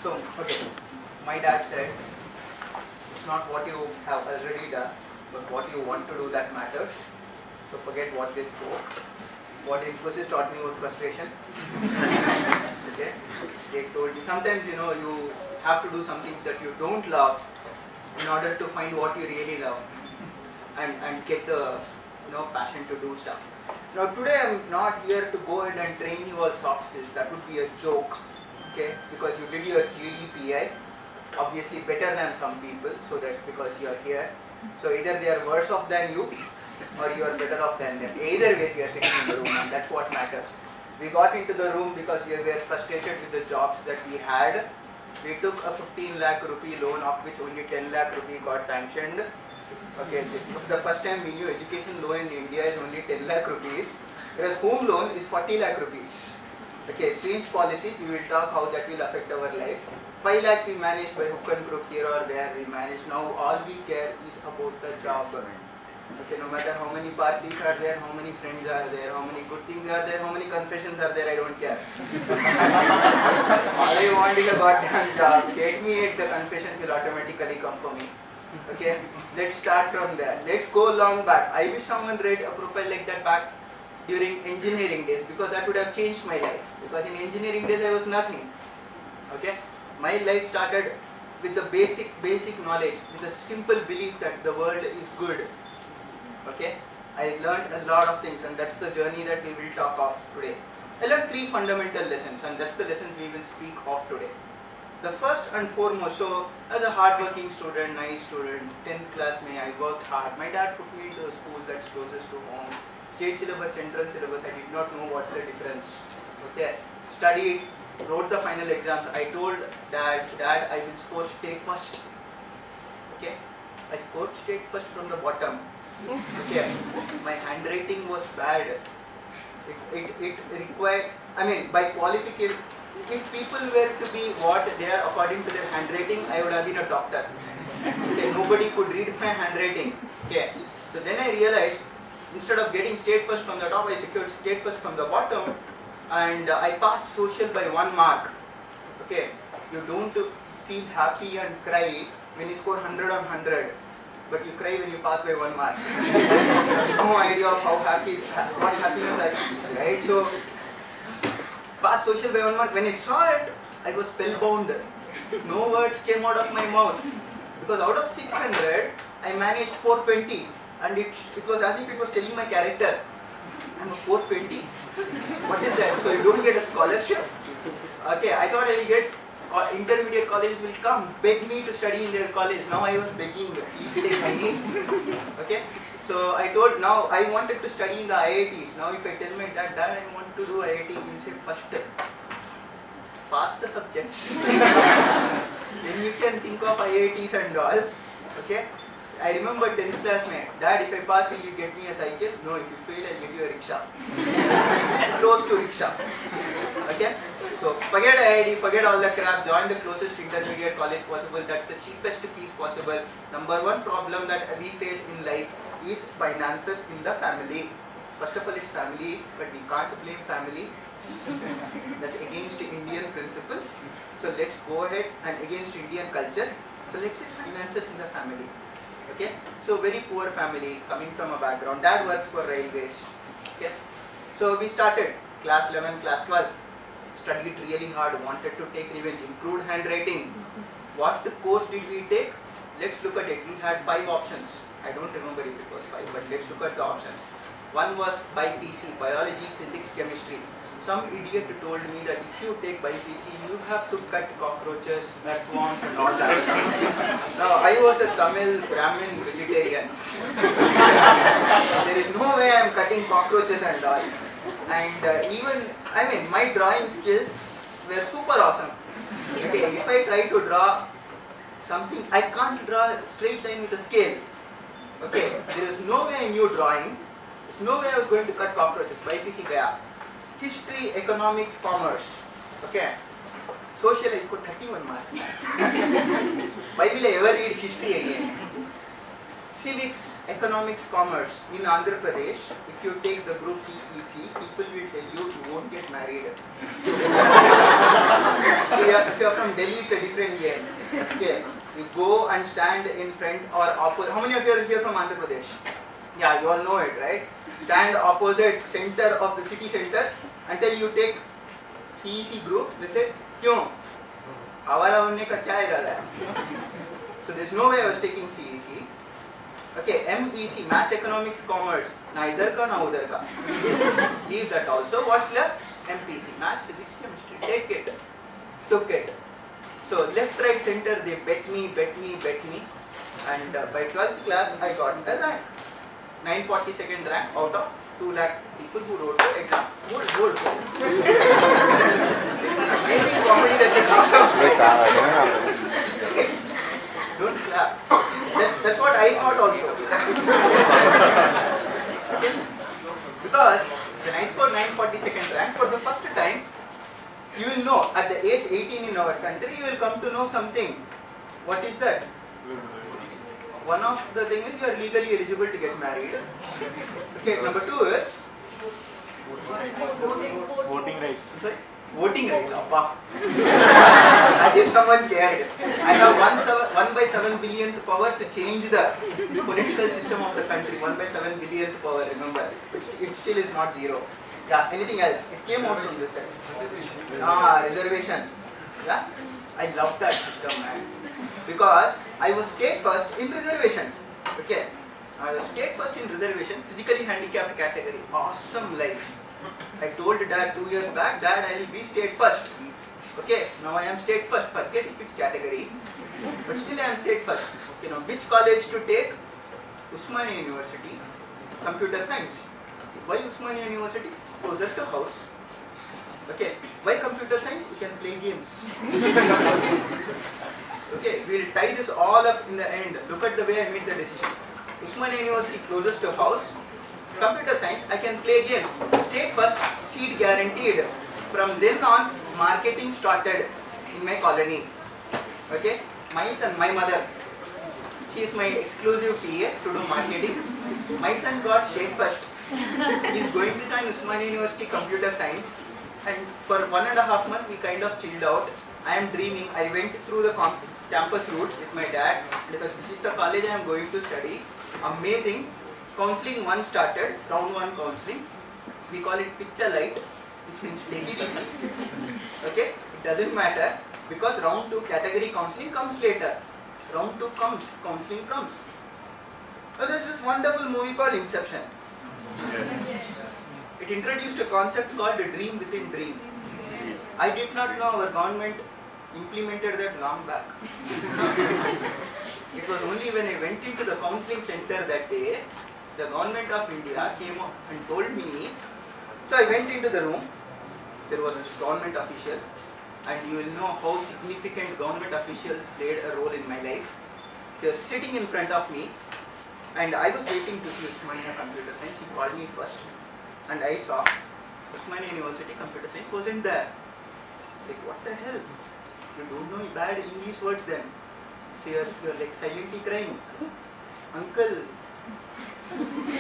So, okay, my dad said, it's not what you have already done, but what you want to do that matters. So forget what they spoke. What Infosys taught me was frustration. Okay, they told me sometimes you have to do some things that you don't love in order to find what you really love and get the passion to do stuff. Now today I'm not here to go ahead and train you all soft skills. That would be a joke. Okay, because you did your GDPI, obviously better than some people, so that because you are here, so either they are worse off than you or you are better off than them. Either ways we are sitting in the room, and that's what matters. We got into the room because we were frustrated with the jobs that we had. We took a 15 lakh rupee loan, of which only 10 lakh rupee got sanctioned. Okay, the first time we knew education loan in India is only 10 lakh rupees, whereas home loan is 40 lakh rupees. Okay, strange policies, we will talk how that will affect our life. 5 lakhs we managed by hook and crook here or there, we manage. Now all we care is about the job. Okay, no matter how many parties are there, how many friends are there, how many good things are there, how many confessions are there, I don't care. All I want is a goddamn job. Get me it, the confessions will automatically come for me. Okay, let's start from there. Let's go long back. I wish someone read a profile like that back during engineering days, because that would have changed my life. Because in engineering days I was nothing. Okay, my life started with the basic knowledge, with a simple belief that the world is good. Okay, I learned a lot of things, and that's the journey that we will talk of today. I learned 3 fundamental lessons, and that's the lessons we will speak of today. The first and foremost, so as a hard-working student, nice student, 10th class I worked hard. My dad put me into a school that's closest to home. State syllabus, central syllabus, I did not know what's the difference. Okay, studied, wrote the final exams. I told Dad, I will score state first. Okay, I scored state first from the bottom. Okay, my handwriting was bad. It required, by qualification, if people were to be what they are according to their handwriting, I would have been a doctor. Okay, nobody could read my handwriting. Okay, so then I realized, instead of getting state first from the top, I secured state first from the bottom, and I passed social by 1 mark. Okay, you don't feel happy and cry when you score 100 on 100. But you cry when you pass by 1 mark. No idea of what happiness I feel, right? So, pass social by 1 mark. When I saw it, I was spellbound. No words came out of my mouth. Because out of 600, I managed 420. And it was as if it was telling my character, I'm a 420. What is that? So you don't get a scholarship? Okay, I thought I will get intermediate colleges will come, beg me to study in their college. Now I was begging, please take money. Okay, so I told, now I wanted to study in the IITs. Now if I tell my dad I want to do IIT, he will say, first pass the subjects. Then you can think of IITs and all. Okay, I remember 10th class, Dad, if I pass, will you get me a cycle? No, if you fail, I'll give you a rickshaw. It's close to rickshaw. Okay, so forget IIT, forget all the crap, join the closest intermediate college possible. That's the cheapest fees possible. Number 1 problem that we face in life is finances in the family. First of all, it's family, but we can't blame family. That's against Indian principles. So let's go ahead, and against Indian culture. So let's say finances in the family. Okay, so very poor family, coming from a background. Dad works for railways. Okay, so we started class 11, class 12, studied really hard, wanted to take revenge, improved handwriting. What the course did we take? Let's look at it. We had 5 options. I don't remember if it was 5, but let's look at the options. One was BPC, biology, physics, chemistry. Some idiot told me that if you take BPC, you have to cut cockroaches, earthworms and all that. Now, I was a Tamil Brahmin vegetarian. There is no way I am cutting cockroaches and all. And my drawing skills were super awesome. Okay, if I try to draw something, I can't draw a straight line with a scale. Okay, there is no way I knew drawing. There's no way I was going to cut cockroaches. BPC gaya. History, economics, commerce. Okay. Social, I scored 31 marks. Why will I ever read history again? Civics, Economics, Commerce in Andhra Pradesh, if you take the group CEC, people will tell you you won't get married. If you are from Delhi, it's a different game. Okay. You go and stand in front or opposite. How many of you are here from Andhra Pradesh? Yeah, you all know it, right? Stand opposite center of the city center until you take CEC group. They say, "Kyun? Hawara unne ka kya irada hai?" So there's no way I was taking CEC. Okay, MEC, Maths, Economics, Commerce. Na idhar ka, na udhar ka. Leave that also. What's left? MPC, Maths, Physics, Chemistry. Take it. Took it. So left, right, center, they bet me. And by 12th class, I got a rank. 942nd rank out of 2 lakh people who wrote the exam. Good. Amazing comedy that is Don't clap. That's what I thought also. Okay? Because when I scored 942nd rank, for the first time, you will know at the age 18 in our country, you will come to know something. What is that? One of the things is you are legally eligible to get married. Okay, number 2 is voting rights. Sorry? Voting rights, appa. As if someone cared. I have 1 by 7 billionth power to change the political system of the country. 1 by 7 billionth power, remember. It still is not 0. Yeah, anything else? It came out from this side. Reservation. Yeah, I love that system, man. Because I was state first in reservation. Okay, I was state first in reservation, physically handicapped category. Awesome life. I told Dad 2 years back, Dad, I will be state first. Okay, now I am state first. Forget which category, but still I am state first. Okay, now which college to take? Usmania University, Computer Science. Why Usmania University? Closer to house. Okay, why Computer Science? We can play games. Okay, we will tie this all up in the end. Look at the way I made the decision. Usmania University closest to house. Computer Science, I can play games. State first, seat guaranteed. From then on, marketing started in my colony. Okay, my son, my mother, she is my exclusive PA to do marketing. My son got state first. He is going to join Usmania University Computer Science. And for 1.5 months, we kind of chilled out. I am dreaming. I went through the campus routes with my dad because this is the college I am going to study. Amazing. Counseling 1 started, round 1 counseling. We call it picture light, which means take it easy. Okay, it doesn't matter because round 2 category counseling comes later. Round 2 comes, counseling comes. So there's this wonderful movie called Inception. It introduced a concept called a dream within dream. I did not know our government implemented that long back. It was only when I went into the counseling center that day, the government of India came up and told me. So I went into the room. There was this government official, and you will know how significant government officials played a role in my life. He was sitting in front of me, and I was waiting to see Usmania Computer Science. He called me first, and I saw Usmania University Computer Science wasn't there. Like, what the hell? You don't know bad English words then. So you're like silently crying. Uncle,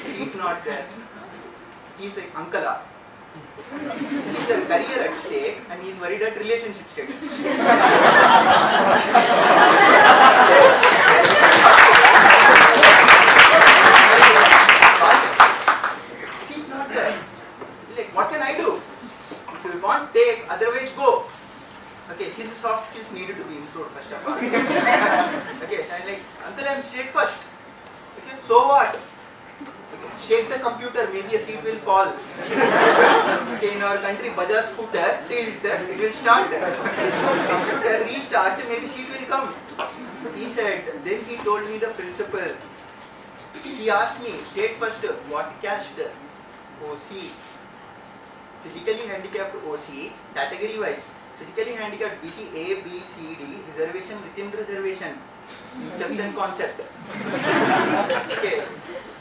seat not there. He's like, Uncle, he sees a career at stake and he's worried at relationship status. Seat not there. Like, what can I do? If you want, take, otherwise go. Okay, his soft skills needed to be improved first of all. Okay, so I'm like, Uncle, I'm straight first. Okay, so what? Okay, shake the computer, maybe a seat will fall. Okay, in our country, Bajaj scooter, tilt, it will start. Computer restart, maybe seat will come. He said, then he told me the principle. He asked me, state first, what caste? OC. Physically handicapped OC, category wise. Physically handicapped BC, A, B, C, D, reservation within reservation. Inception concept. Okay.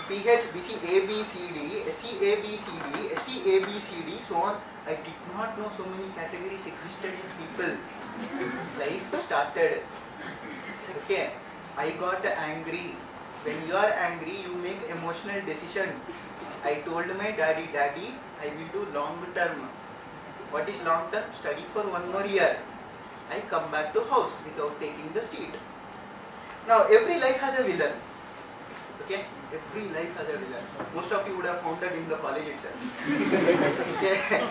PH, BC, A, B, C, D, SC, A, B, C, D, ST, A, B, C, D, so on. I did not know so many categories existed in people. Life started. Okay. I got angry When you are angry, you make emotional decision. I told my daddy, Daddy, I will do long term. What is long term? Study for 1 more year. I come back to house without taking the seat. Now every life has a villain. Okay? Every life has a villain. Most of you would have found that in the college itself. Okay?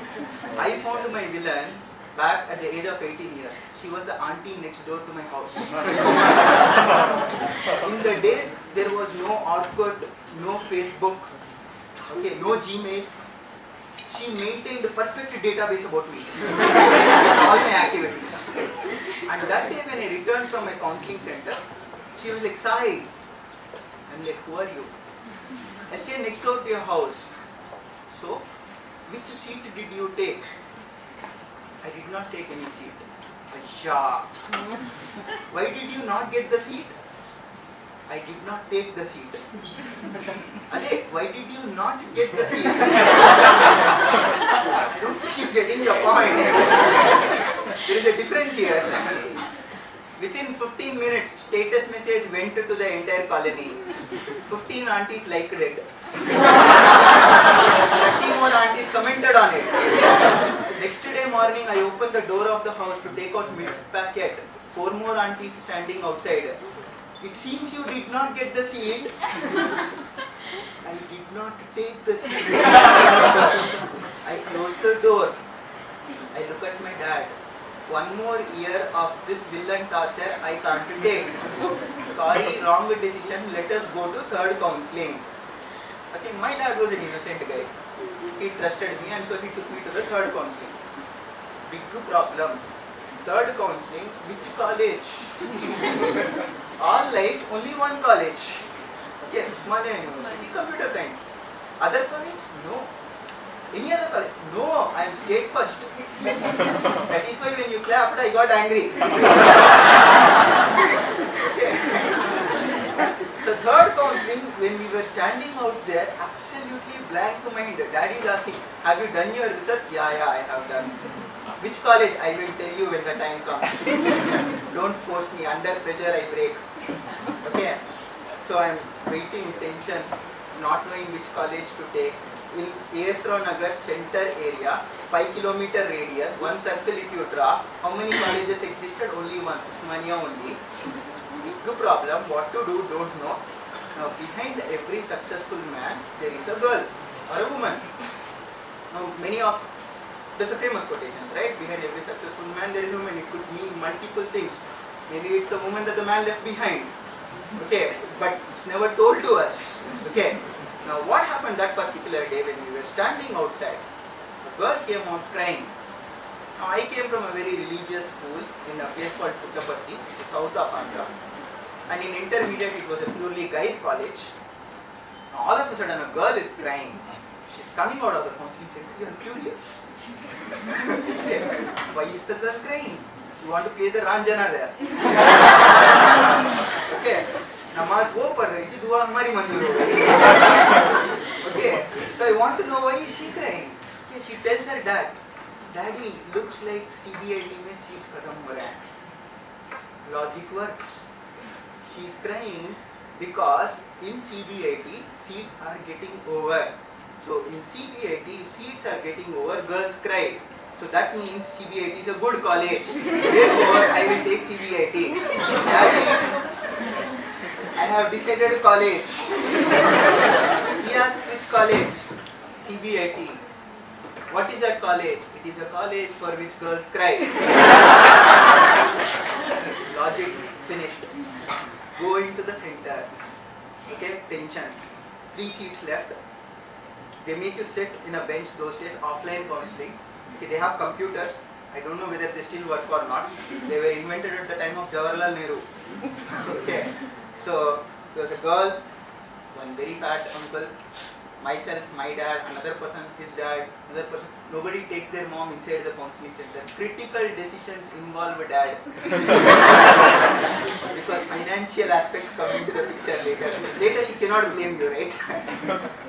I found my villain back at the age of 18 years. She was the auntie next door to my house. In the days, there was no Orkut, no Facebook, okay, no Gmail. She maintained a perfect database about me, all my activities. And that day when I returned from my counseling center, she was like, Sai. I'm like, who are you? I stay next door to your house. So, which seat did you take? I did not take any seat. Asha. Why did you not get the seat? I did not take the seat. Ade, why did you not get the seat? Don't keep getting your point. There is a difference here. Within 15 minutes, status message went to the entire colony. 15 aunties liked it. 30 more aunties commented on it. Next day morning, I opened the door of the house to take out milk packet. 4 more aunties standing outside. It seems you did not get the seat. I did not take the seat. I closed the door. I look at my dad. 1 more year of this villain torture I can't take. Sorry, wrong decision. Let us go to third counseling. Okay, my dad was an innocent guy. He trusted me and so he took me to the third counseling. Big problem. Third counseling, which college? All life, only one college. Okay, Usmania University, computer science. Other college? No. Any other college? No, I am state first. That is why when you clapped, I got angry. Okay. So third counseling, when we were standing out there, absolutely blank mind. Daddy is asking, have you done your research? Yeah, I have done. Which college? I will tell you when the time comes. Don't force me. Under pressure, I break. Okay. So I am waiting, tension, not knowing which college to take. In Esra Nagar center area, 5 kilometer radius, one circle if you draw, how many colleges existed? Only one, Usmania only. Big problem, what to do, don't know. Now behind every successful man, there is a girl or a woman. Now that's a famous quotation, right? Behind every successful man, there is a woman. It could mean multiple things. Maybe it's the woman that the man left behind. Okay, but it's never told to us. Okay. Now what happened that particular day when we were standing outside? A girl came out crying. Now I came from a very religious school in a place called Puttaparthi, which is south of Andhra. And in intermediate it was a purely guys college. Now all of a sudden a girl is crying. She's coming out of the counseling center. You are curious. Okay. Why is the girl crying? You want to play the Ranjana there. Okay. Namaz go par rahi thi, dua hamari manzoor ho gayi. Okay. So I want to know why is she crying. Okay. She tells her dad, Daddy, looks like CBIT mein seats khatam ho rahe hain. Logic works. She is crying because in CBIT seats are getting over. So in CBIT seats are getting over, girls cry. So that means CBIT is a good college. Therefore I will take CBIT. Daddy, I have decided college. He asks which college? CBIT. What is that college? It is a college for which girls cry. Logic finished. Go into the center. Okay, tension. 3 seats left. They make you sit in a bench those days, offline counseling. Okay, they have computers. I don't know whether they still work or not. They were invented at the time of Jawaharlal Nehru. Okay. So there was a girl, one very fat uncle, myself, my dad, another person, his dad, another person. Nobody takes their mom inside the counseling center. Critical decisions involve dad. Because financial aspects come into the picture later. Later he cannot blame you, right?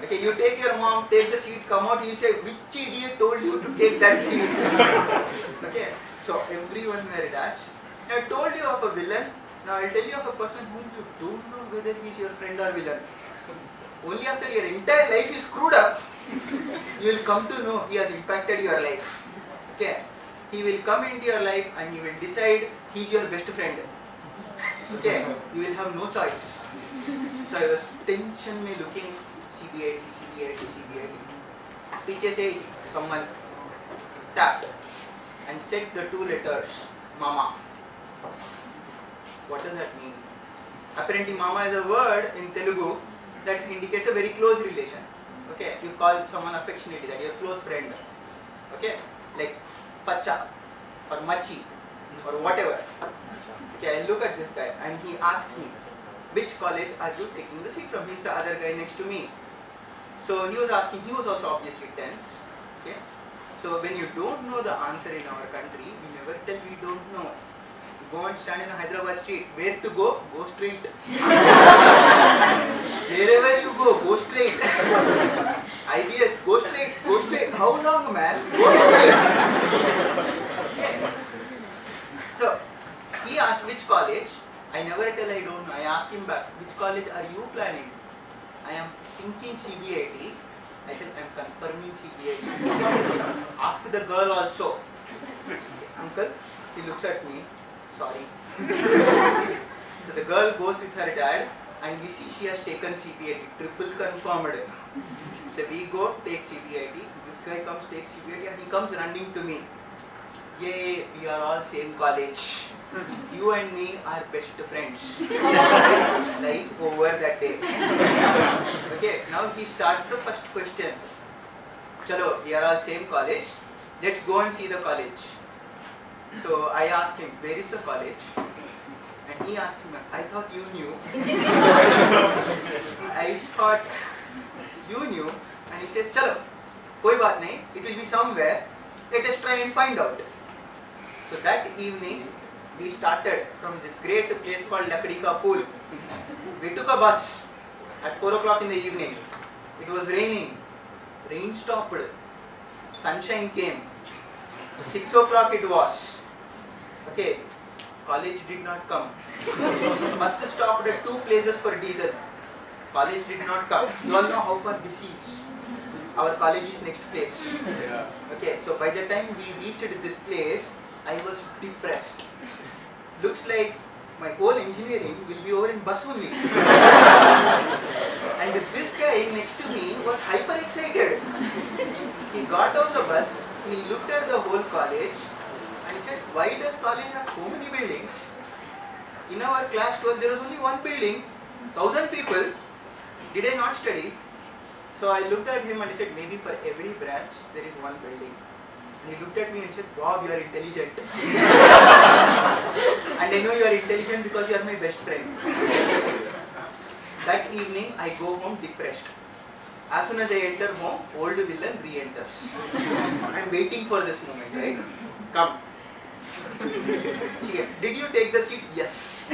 Okay, you take your mom, take the seat, come out, he'll say, which idiot told you to take that seat? Okay, so everyone were attached. I told you of a villain. Now I'll tell you of a person whom you don't know whether he is your friend or villain. Only after your entire life is screwed up, you will come to know he has impacted your life. Okay? He will come into your life and he will decide he is your best friend. Okay? You will have no choice. So I was tension me looking CBIT. Picture say someone tapped and said the two letters Mama. What does that mean? Apparently Mama is a word in Telugu that indicates a very close relation. Okay, you call someone affectionately, that your close friend. Okay, like Facha or Machi or whatever. Okay, I look at this guy and he asks me, which college are you taking the seat from? He's the other guy next to me. So he was asking, he was also obviously tense. Okay, so when you don't know the answer in our country, we never tell we don't know. Go and stand in a Hyderabad street. Where to go? Go straight. Wherever you go straight. IBS, go straight, go straight. How long, man? Go straight. So, he asked which college. I never tell I don't know. I asked him back, which college are you planning? I am thinking CBIT. I said, I am confirming CBIT. Ask the girl also. Uncle, he looks at me. Sorry. So the girl goes with her dad and we see she has taken CBIT, triple confirmed. So we go, take CBIT, this guy comes, take CBIT and he comes running to me. Yay, we are all same college. You and me are best friends. Life over that day. Okay, now he starts the first question. Chalo, we are all same college. Let's go and see the college. So I asked him, where is the college? And he asked me, I thought you knew. I thought you knew. And he says, chalo, koi baat nahi, it will be somewhere. Let us try and find out. So that evening, we started from this great place called Lakdi Ka Pool. We took a bus at 4 o'clock in the evening. It was raining. Rain stopped. Sunshine came. 6 o'clock it was. Okay, college did not come. Bus stopped at 2 places for diesel. College did not come. You all know how far this is. Our college is next place. Okay, so by the time we reached this place, I was depressed. Looks like my whole engineering will be over in bus only. And this guy next to me was hyper excited. He got on the bus, he looked at the whole college and he said, why does college have so many buildings? In our class 12 there was only one building, 1,000 people. Did I not study? So I looked at him and he said, maybe for every branch there is one building. And he looked at me and said, wow, you are intelligent. And I know you are intelligent because you are my best friend. That evening I go home depressed. As soon as I enter home, old villain re-enters. I am waiting for this moment, right? Come. Did you take the seat? Yes.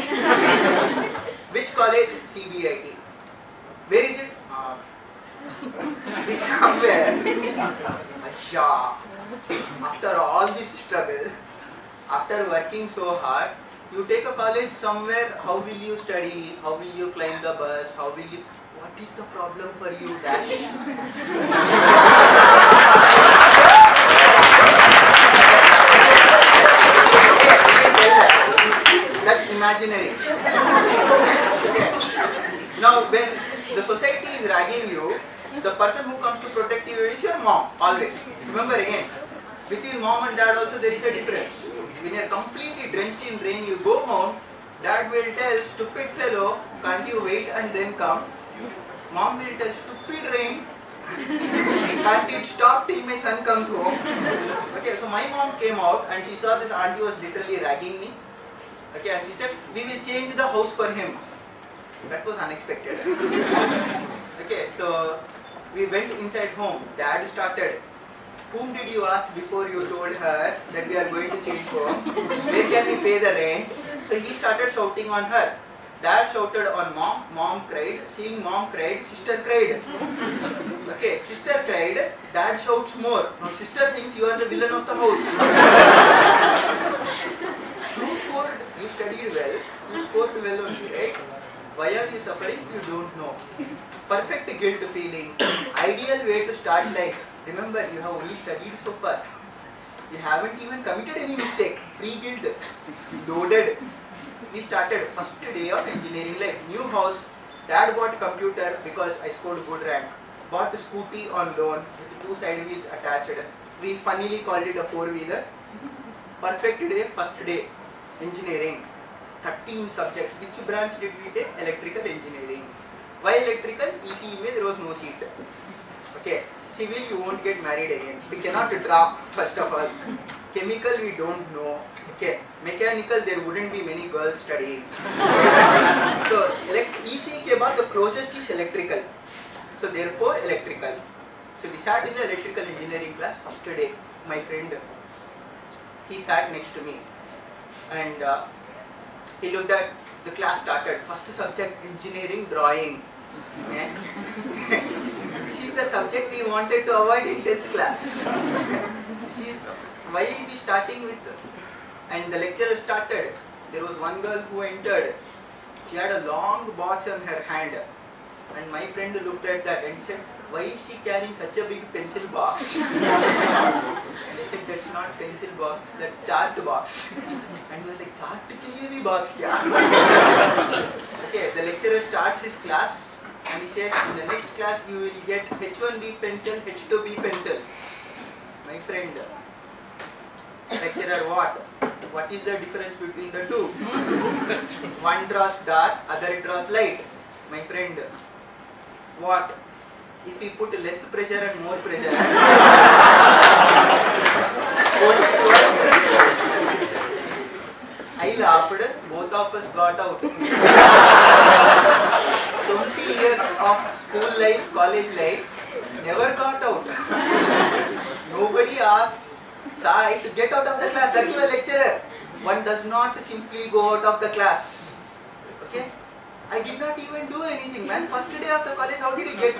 Which college? CBIT. Where is it? It's somewhere. Asha. After all this struggle, after working so hard, you take a college somewhere, how will you study? How will you climb the bus? How will you... What is the problem for you, Dash? That's imaginary. Okay. Now, when the society is ragging you, the person who comes to protect you is your mom, always. Remember again, between mom and dad also there is a difference. When you are completely drenched in rain, you go home, dad will tell, stupid fellow, can't you wait and then come? Mom will tell, stupid rain, can't it stop till my son comes home? Okay, so my mom came out and she saw this auntie was literally ragging me. Okay, and she said, we will change the house for him. That was unexpected. Okay, so we went inside home. Dad started. Whom did you ask before you told her that we are going to change home? Where can we pay the rent? So he started shouting on her. Dad shouted on mom. Mom cried. Seeing mom cried, sister cried. Okay, sister cried. Dad shouts more. Now sister thinks you are the villain of the house. You scored. You studied well. You scored out well only, right? Why are you suffering? You don't know. Perfect guilt feeling. Ideal way to start life. Remember, you have only studied so far. You haven't even committed any mistake. Free guilt. Loaded. We started first day of engineering life. New house. Dad bought computer because I scored good rank. Bought a scooty on loan with 2 side wheels attached. We funnily called it a 4-wheeler. Perfect day, first day. Engineering. 13 subjects. Which branch did we take? Electrical engineering. Why electrical? ECE mein there was no seat. Okay. Civil you won't get married again. We cannot draw first of all. Chemical we don't know. Okay. Mechanical there wouldn't be many girls studying. So ECE ke baad the closest is electrical. So therefore electrical. So we sat in the electrical engineering class first day. My friend, he sat next to me and he looked at the class started. First subject engineering drawing. This is the subject he wanted to avoid in 10th class. Why is he starting with? And the lecturer started. There was one girl who entered. She had a long box on her hand. And my friend looked at that and he said, why is she carrying such a big pencil box? And I said, that's not pencil box, that's chart box. And he was like, chart ke liye bhi box kya? Okay, the lecturer starts his class and he says, in the next class you will get H1B pencil, H2B pencil. My friend, lecturer what? What is the difference between the two? One draws dark, other draws light. My friend, what? If we put less pressure and more pressure, I laughed, both of us got out. 20 years of school life, college life, never got out. Nobody asks Sai to get out of the class, that to a lecturer. One does not simply go out of the class. Okay? I did not even do anything, man. First day of the college, how did you get?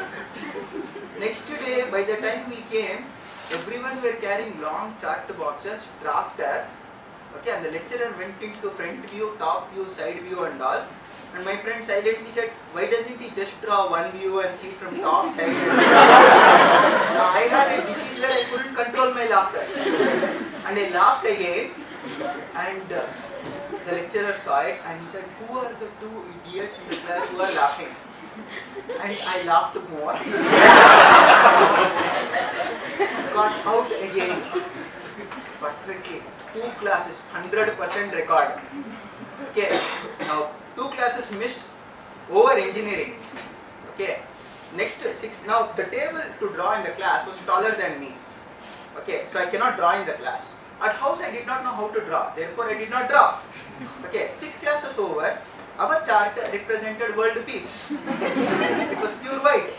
Next day, by the time we came, everyone were carrying long chart boxes, drafter. Okay, and the lecturer went into front view, top view, side view and all. And my friend silently said, why doesn't he just draw one view and see from top, side? Now I had a disease where I couldn't control my laughter. And I laughed again. And the lecturer saw it and he said, who are the 2 idiots in the class who are laughing? And I laughed more. Got out again. Perfectly. 2 classes, 100% record. Okay. Now 2 classes missed over engineering. Okay. Next 6. Now the table to draw in the class was taller than me. Okay. So I cannot draw in the class. At house I did not know how to draw. Therefore I did not draw. Okay. 6 classes over. Our chart represented world peace. It was pure white.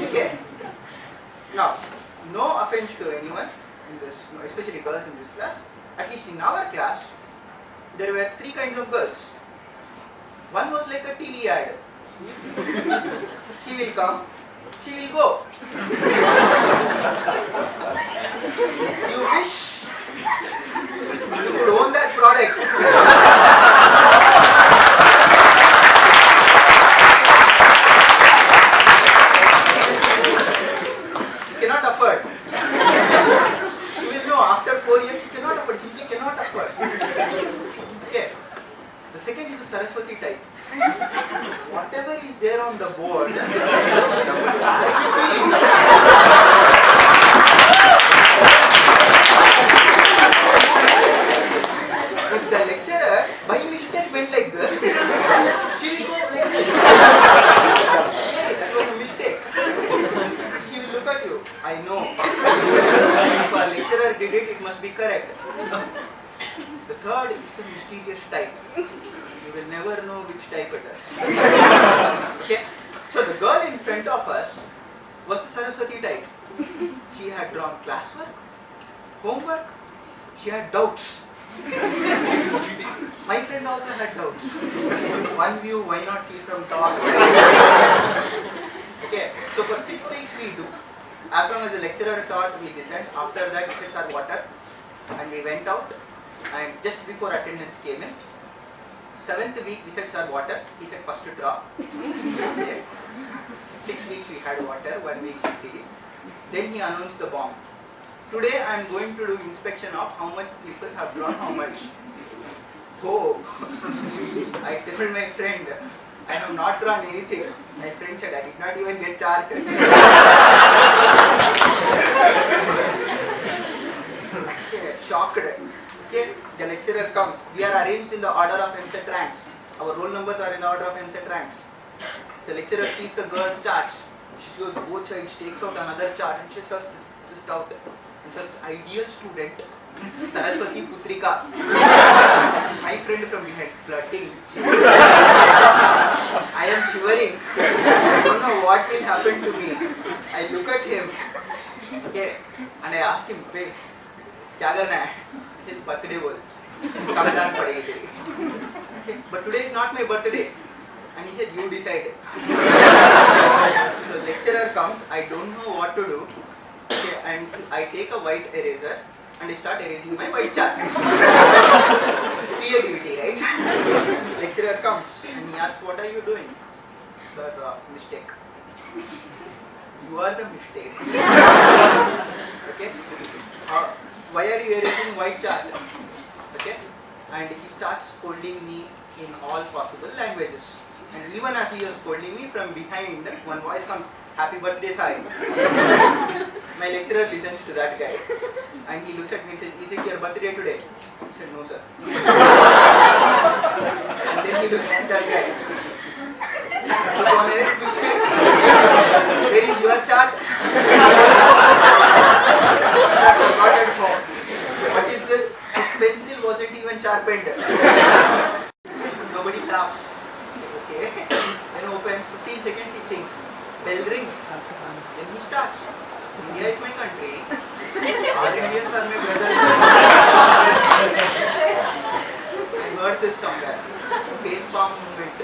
Okay. Now, no offense to anyone in this, especially girls in this class. At least in our class, there were 3 kinds of girls. One was like a TV ad. She will come, she will go. You wish you could own that product. After 4 years, you cannot afford, simply cannot afford. Okay. The second is a Saraswati type. Whatever is there on the board, as it is. If the lecturer, by mistake, went like this, she will go like this. Hey, that was a mistake. She will look at you. I know. If our lecturer did it, it must be correct. The third is the mysterious type. You will never know which type it is. Okay? So the girl in front of us was the Saraswati type. She had drawn classwork, homework, she had doubts. My friend also had doubts. One view, why not see from top side? Okay, so for 6 weeks we do. As long as the lecturer taught, we listened. After that, we our water and we went out. And just before attendance came in, 7th week we said, sir, water. He said, first to draw. Okay. 6 weeks we had water, 1 week tea. Then he announced the bomb. Today I am going to do inspection of how much people have drawn how much. Oh, I told my friend, I have not drawn anything. My friend said, I did not even get chart. Okay, shocked. Okay, the lecturer comes. We are arranged in the order of MSET ranks. Our roll numbers are in the order of MSET ranks. The lecturer sees the girl starts. She shows both sides, takes out another chart and she says, this out. And says, ideal student, Saraswati Putrika. My friend from behind, flirting. I am shivering. I don't know what will happen to me. I look at him. Okay, and I ask him, "Hey, क्या करना है?" He said, "Birthday बोल. कमदान पड़ेगी तेरी." Okay, but today is not my birthday. And he said, "You decide." So lecturer comes. I don't know what to do. Okay, and I take a white eraser and I start erasing my white chart. Creativity, right? Lecturer comes and he asks, "What are you doing?" "Sir, mistake." "You are the mistake." Okay. Why are you erasing white chart? Okay. And he starts scolding me in all possible languages. And even as he was scolding me, from behind, one voice comes, "Happy birthday, Sai." My lecturer listens to that guy. And he looks at me and says, "Is it your birthday today?" I said, "No, sir." And then he looks at that guy. "Where is your chart?" What is this? His pencil wasn't even sharpened. Nobody claps. Okay. Then opens, 15 seconds he thinks. Bell rings. Then he starts. "India is my country. All Indians are my brothers." I heard this somewhere. Face palm movement.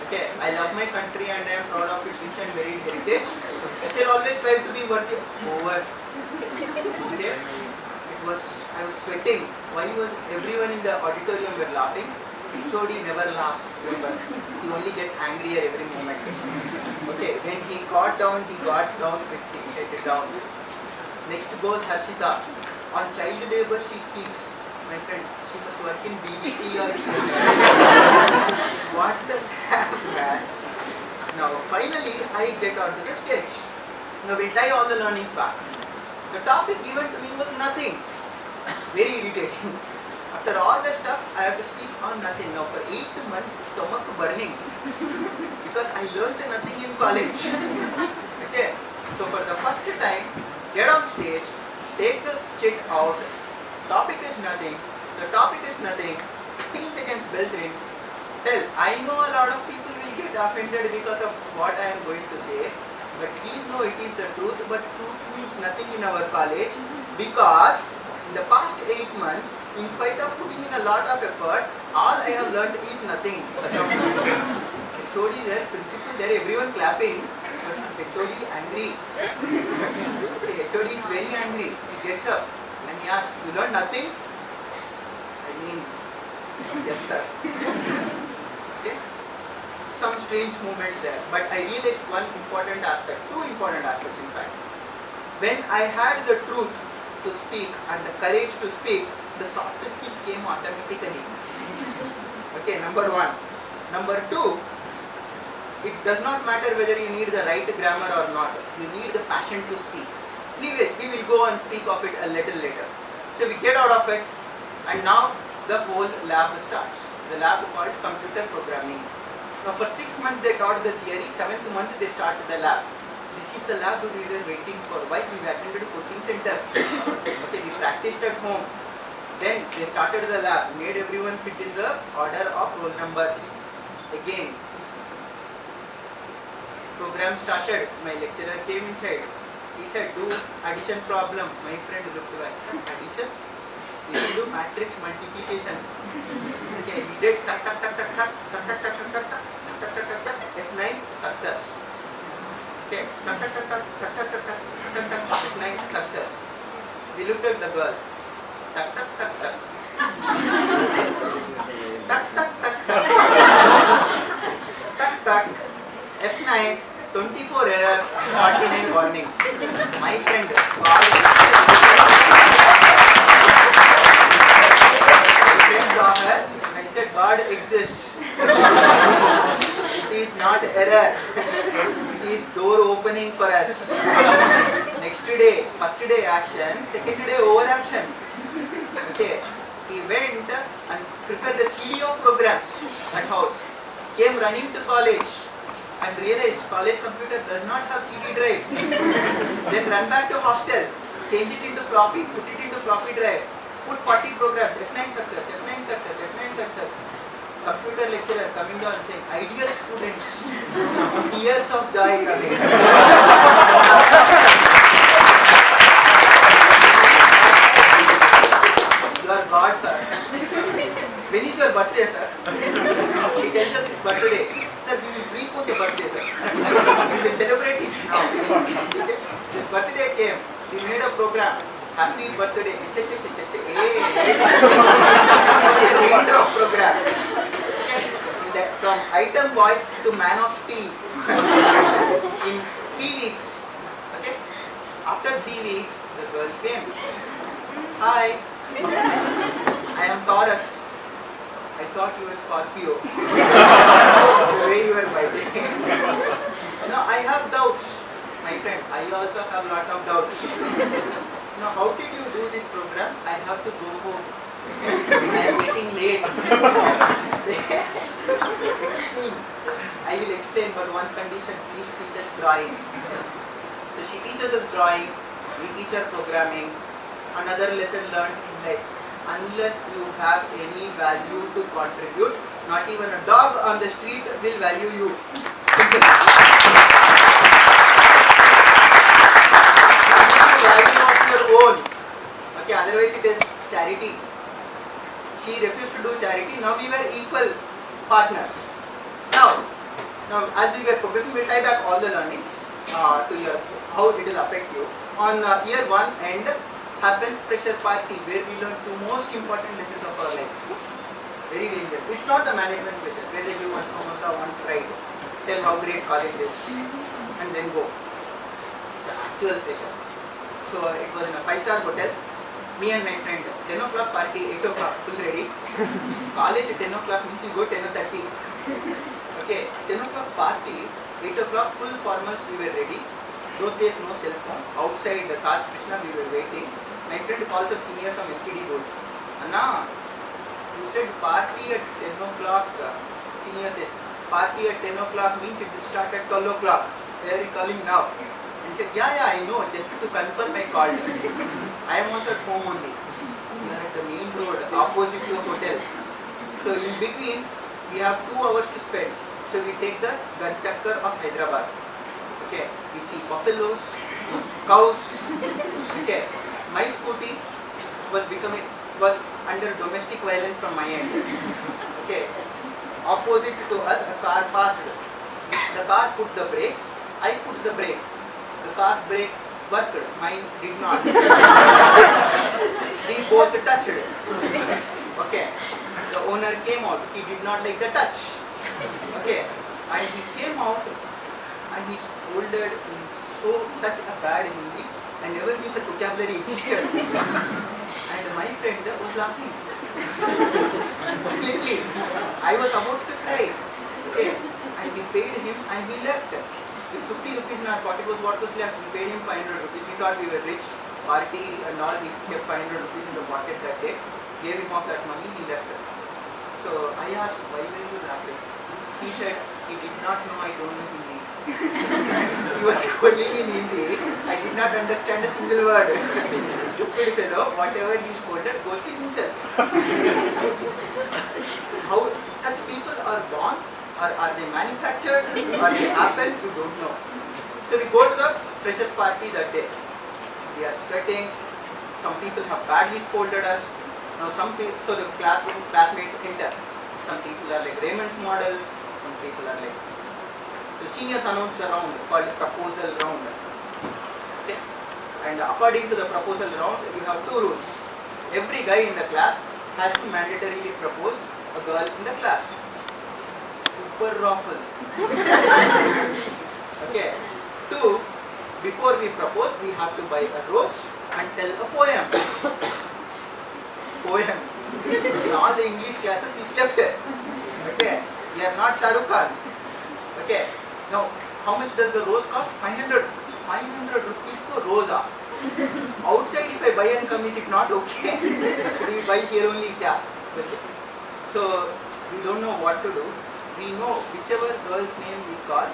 Okay, I love my country and I am proud of its rich and varied heritage. I shall always strive to be worthy. Over. Okay. I was sweating. Why was everyone in the auditorium were laughing? HOD never laughs, remember. He only gets angrier every moment. Okay, when he got down with his head down. Next goes Harshita. On child labor she speaks. My friend, she must work in BBC or what the heck, man? Now, finally, I get onto the stage. Now, we'll tie all the learnings back. The topic given to me was nothing. Very irritating. After all the stuff, I have to speak on nothing. Now, for 8 months, stomach burning. Because I learned nothing in college. Okay. So, for the first time, get on stage, take the chit out. Topic is nothing. The topic is nothing. 15 seconds bell rings. Tell, I know a lot of people will get offended because of what I am going to say. But please know it is the truth. But truth means nothing in our college. Because in the past 8 months, in spite of putting in a lot of effort, all I have learned is nothing. HOD there, principal there, everyone clapping. HOD angry. Okay, HOD is very angry. He gets up and he asks, "You learned nothing?" I mean, yes sir. Okay. Some strange moment there. But I realized one important aspect, 2 important aspects in fact. When I had the truth to speak and the courage to speak, the soft skill came automatically. Okay, number 1. Number 2, it does not matter whether you need the right grammar or not. You need the passion to speak. Anyways, we will go and speak of it a little later. So we get out of it and now the whole lab starts. The lab called computer programming. Now for 6 months they taught the theory, 7th month they started the lab. This is the lab we were waiting for. Why? We attended a coaching center. Okay, we practiced at home. Then they started the lab, made everyone sit in the order of roll numbers. Again, program started. My lecturer came inside. He said, "Do addition problem." My friend looked back. "Addition? We will do matrix multiplication." Okay, he did tuck tuck tuck tuck tuck tuck tuck tuck tuck tuck tuck tuck tuck tuck F9 success. Okay, tuck tuck tuck tuck tuck tuck tuck tuck tuck tuck F9 success. We looked at the girl. Tuck tuck tuck tuck. Tuck tuck tuck tuck Tuck tuck. F9, 24 errors, 49 warnings. My friend, God saw her and said, God exists. It is not error. It is door opening for us. Next day, first day action, second day overaction. Okay. He went and prepared a CD of programs at house. Came running to college and realized college computer does not have CD drive. Then run back to hostel, change it into floppy, put it into floppy drive, put 40 programs, F9 success, F9 success, F9 success. Computer lecturer coming down and saying, ideal students, tears of joy coming. You are God, sir. When is your birthday, sir? He tells us his birthday. Sir, we will prepone the birthday, sir. We will celebrate it now. His birthday came. He made a program. Happy birthday. Intro program. From item voice to man of tea. In 3 weeks. Okay. After 3 weeks, the girl came. Hi. I am Taurus. I thought you were Scorpio. The way you were biting. Now I have doubts, my friend. I also have lot of doubts. Now how did you do this program? I have to go home. I am getting late. I will explain, but one condition: please teach us drawing. So she teaches us drawing. We teach her programming. Another lesson learned in life. Unless you have any value to contribute, not even a dog on the street will value you. Value of your own. Okay, otherwise it is charity. She refused to do charity. Now we were equal partners. Now as we were progressing, we tie back all the learnings to your how it will affect you. On year 1 end happens fresher party, where we learn 2 most important lessons of our life. Very dangerous. It's not the management pressure where they give one samosa, one Sprite, tell how great college is, and then go. It's the actual pressure. So it was in a 5-star hotel. Me and my friend, 10 o'clock party, 8 o'clock, full ready. College at 10 o'clock means you go 10:30. Okay, 10 o'clock party, 8 o'clock full formals, we were ready. Those days no cell phone. Outside the Taj Krishna we were waiting. My friend calls up senior from STD booth. Anna, you said party at 10 o'clock. Senior says, party at 10 o'clock means it will start at 12 o'clock. Where are you calling now? And he said, yeah, I know, just to confirm I called. I am also at home only. We are at the main road, opposite to a hotel. So in between, we have 2 hours to spend. So we take the Ganchakkar of Hyderabad. Okay, we see buffaloes, cows. Okay, my scooty was under domestic violence from my end. Okay, opposite to us a car passed. The car put the brakes. I put the brakes. The car's brake worked. Mine did not. We both touched. Okay, the owner came out. He did not like the touch. Okay, and he came out. And he scolded in such a bad Hindi. I never used such vocabulary in teacher. And my friend was laughing. Completely. I was about to cry. Okay. And we paid him and he left. With 50 rupees in our pocket was what was left. We paid him 500 rupees. We thought we were rich. Party and all. We kept 500 rupees in the pocket that day. Gave him off that money. He left. So I asked, why were you laughing? He said, he did not know I don't know Hindi. He was scolding in Hindi. I did not understand a single word. Stupid fellow, whatever he scolded goes to himself. How such people are born, or are they manufactured, or they happen, we don't know. So we go to the freshers party that day. We are sweating. Some people have badly scolded us. Now so the classmates enter. Some people are like Raymond's model. Some people are like. So seniors announce a round called proposal round. Okay. And according to the proposal round, you have 2 rules. Every guy in the class has to mandatorily propose a girl in the class. proper raffle. Okay. 2. Before we propose, we have to buy a rose and tell a poem. Poem. In all the English classes, we slept. Okay. We are not Shah Rukh Khan. Okay. Now, how much does the rose cost? 500. 500 rupees per rosa. Outside, if I buy and come, is it not okay? Should we buy here only? Yeah. Okay. So, we don't know what to do. We know whichever girl's name we call,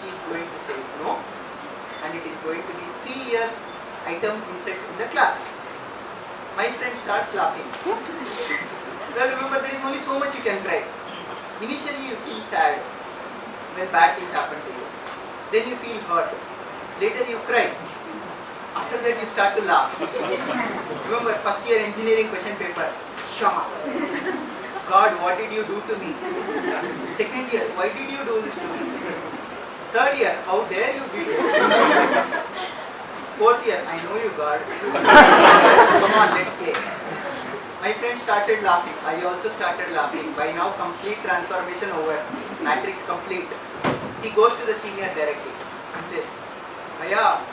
she is going to say no, and it is going to be 3 years item insert in the class. My friend starts laughing. Well, remember, there is only so much you can cry. Initially, you feel sad when bad things happen to you. Then you feel hurt. Later, you cry. After that, you start to laugh. Remember, first year engineering question paper. Shock. God, what did you do to me? Second year, why did you do this to me? Third year, how dare you do this? Fourth year, I know you, God. Come on, let's play. My friend started laughing. I also started laughing. By now, complete transformation over. Matrix complete. He goes to the senior directly and says, Bhaiya,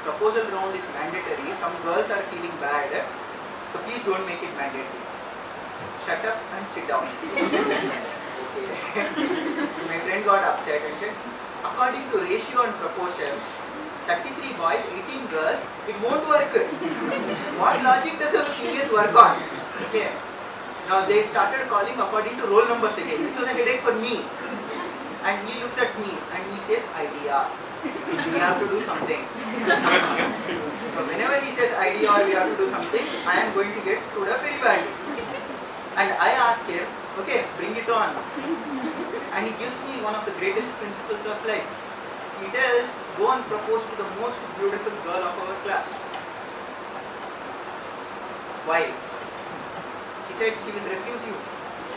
proposal round is mandatory. Some girls are feeling bad. So please don't make it mandatory. Shut up and sit down. Okay. My friend got upset and said, according to ratio and proportions, 33 boys, 18 girls, it won't work. What logic does our seniors work on? Okay. Now they started calling according to roll numbers again, which was a headache for me. And he looks at me and he says, idea. We have to do something. So whenever he says idea or we have to do something, I am going to get screwed up very badly. And I ask him, okay, bring it on. And he gives me one of the greatest principles of life. He tells, go and propose to the most beautiful girl of our class. Why? He said, she will refuse you.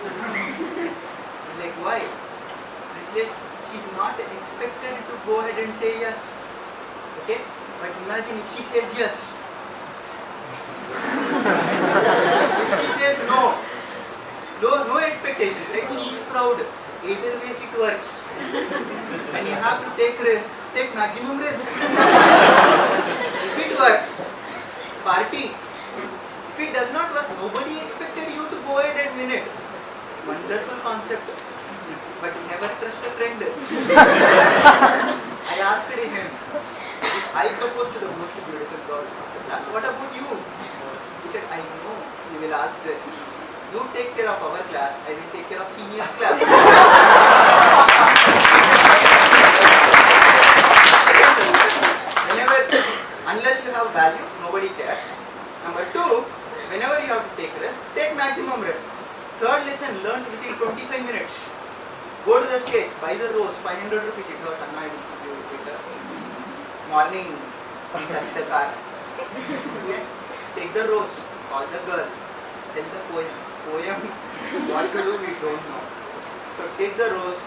I'm like, why? He says, she's not expected to go ahead and say yes. Okay? But imagine if she says yes. If she says no, no expectations, right? She is proud. Either ways it works. And you have to take risk, take maximum risk. If it works, party. If it does not work, nobody expected you to go ahead and win it. Wonderful concept. But never trust a friend. I asked him, if I propose to the most beautiful girl of the class, what about you? He said, I know you will ask this. You take care of our class, I will take care of seniors class. Unless you have value, nobody cares. Number 2, whenever you have to take risk, take maximum risk. Third lesson learned within 25 minutes. Go to the stage, buy the rose, 500 rupees. It was annoyed with you. Morning, touch the car. Okay? Take the rose, call the girl, tell the poem. What to do, we don't know. So take the rose,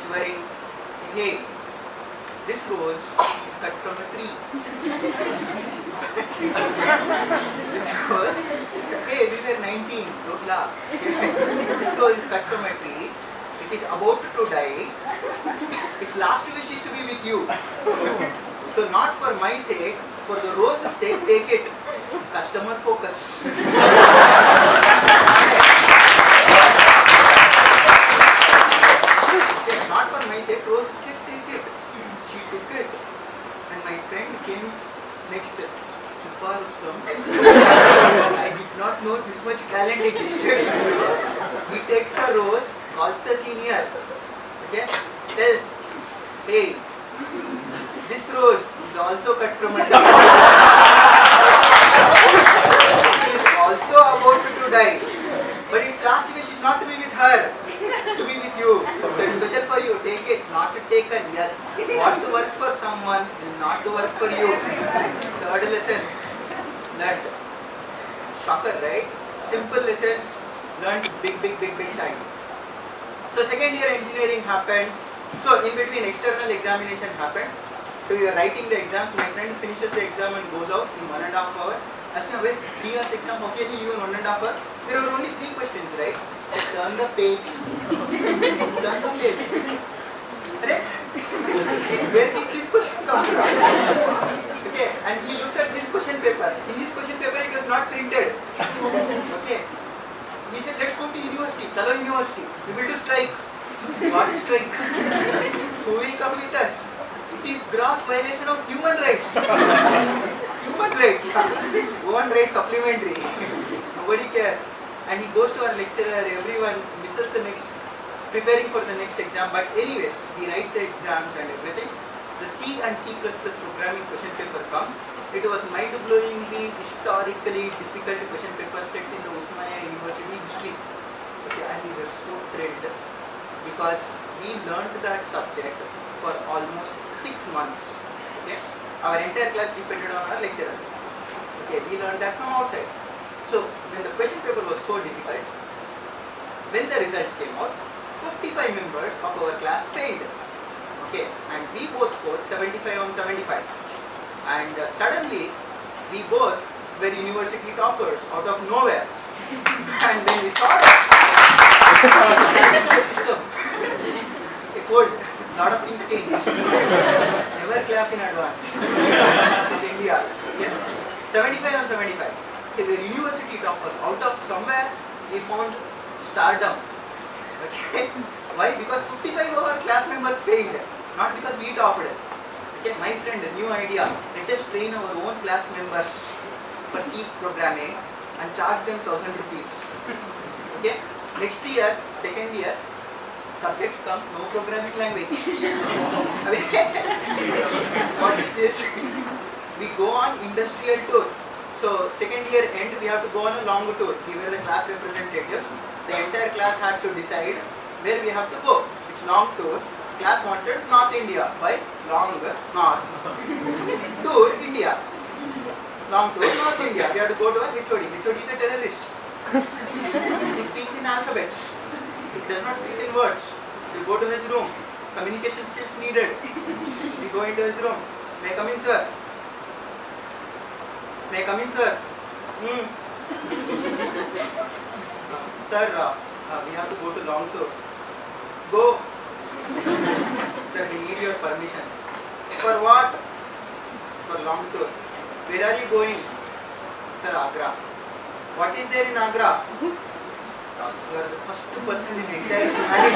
shivering, say, hey, this rose is cut from a tree. This rose is cut, hey, we were 19, don't laugh. This rose is cut from a tree. It is about to die. Its last wish is to be with you. So not for my sake, for the rose's sake, take it. Customer focus. Not for my sake, rose's sake, take it. She took it. And my friend came next. Chupa Rustam. I did not know this much talent existed. He takes the rose, calls the senior. Okay? Tells, hey, this rose is also cut from a tree. It is also about to die. But its last wish is not to be with her. It's to be with you. So it's special for you. Take it, not to take it. Yes. What works for someone will not to work for you. Third lesson learned. Shocker, right? Simple lessons learned big time. So second year engineering happened. So in between external examination happened. So you are writing the exam. My friend finishes the exam and goes out in 1.5 hours. Ask me, wait, 3 hours exam, how can you even 1.5 hours? There were only 3 questions, right? Turn the page. Turn the page. Right? Where did this question come from? Okay, and he looks at this question paper. In this question paper, it was not printed. Okay. He said, let's go to university. Chalo university. We will do strike. What strike? Who will come with us? It is gross violation of human rights. Human rights. One right supplementary. Nobody cares. And he goes to our lecturer. Everyone misses the next, preparing for the next exam. But anyways, he writes the exams and everything. The C and C++ programming question paper comes. It was mind-blowingly, historically difficult question paper set in the Osmania University history. Okay, and we were so thrilled because we learned that subject for almost 6 months. Okay, our entire class depended on our lecturer. Okay, we learned that from outside. So when the question paper was so difficult, when the results came out, 55 members of our class failed. Okay, and we both scored 75 on 75. And suddenly, we both were university toppers out of nowhere. And when we saw that, the system, a code, lot of things changed. Never clap in advance. This is India. Okay. 75 on 75. Okay, we were university toppers. Out of somewhere, we found stardom. Okay. Why? Because 55 of our class members failed. Not because we topped. Okay, my friend, a new idea. Let us train our own class members for C programming and charge them 1,000 rupees. Okay, next year, second year, subjects come, no programming language. What is this? We go on industrial tour. So second year end, we have to go on a long tour. We were the class representatives. The entire class had to decide where we have to go. It's long tour. Class wanted North India. Why? Long North. Tour India. Long tour North India. We have to go to our HOD. HOD is a terrorist. He speaks in alphabets. He does not speak in words. We go to his room. Communication skills needed. We go into his room. May I come in, sir? May I come in, sir? Sir, we have to go to long tour. Go. Sir, we need your permission. For what? For long tour. Where are you going? Sir, Agra. What is there in Agra? You are the first person in entire humanity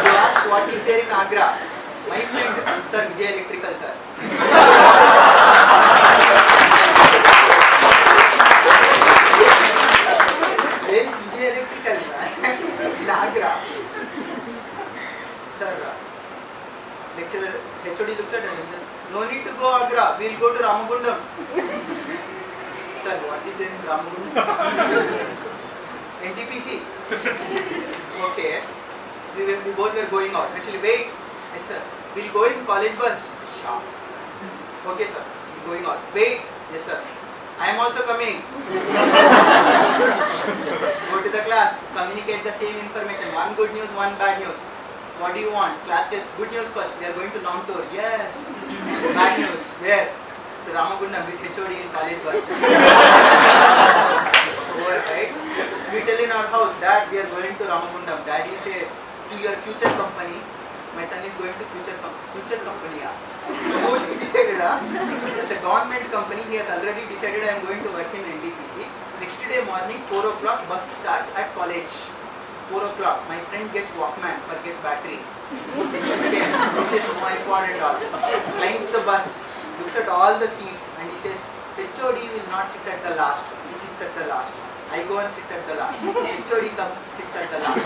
to ask what is there in Agra. My friend, sir, Vijay Electrical, sir. Where is Vijay Electrical, sir? In Agra. Sir, lecturer, HOD looks at us and says, no need to go Agra, we will go to Ramagundam. Sir, what is there in Ramagundam? NTPC. Okay, we both were going out. Actually, wait. Yes, sir. We will go in college bus. Sure. Okay, sir. We are going out. Wait. Yes, sir. I am also coming. Go to the class. Communicate the same information. One good news, one bad news. What do you want? Class says, good news first, we are going to long tour. Yes. Bad news. Where? To Ramagundam with HOD in college bus. Over, right? We tell in our house, Dad, we are going to Ramagundam. Daddy says, to your future company. My son is going to future company. Who decided? It's a government company. He has already decided I am going to work in NTPC. Next day morning, 4 o'clock, bus starts at college. 4 o'clock, my friend gets Walkman, forgets battery. Okay, this is no iPod and all. Climbs the bus, looks at all the seats and he says, HOD will not sit at the last, he sits at the last. I go and sit at the last. HOD comes, sits at the last.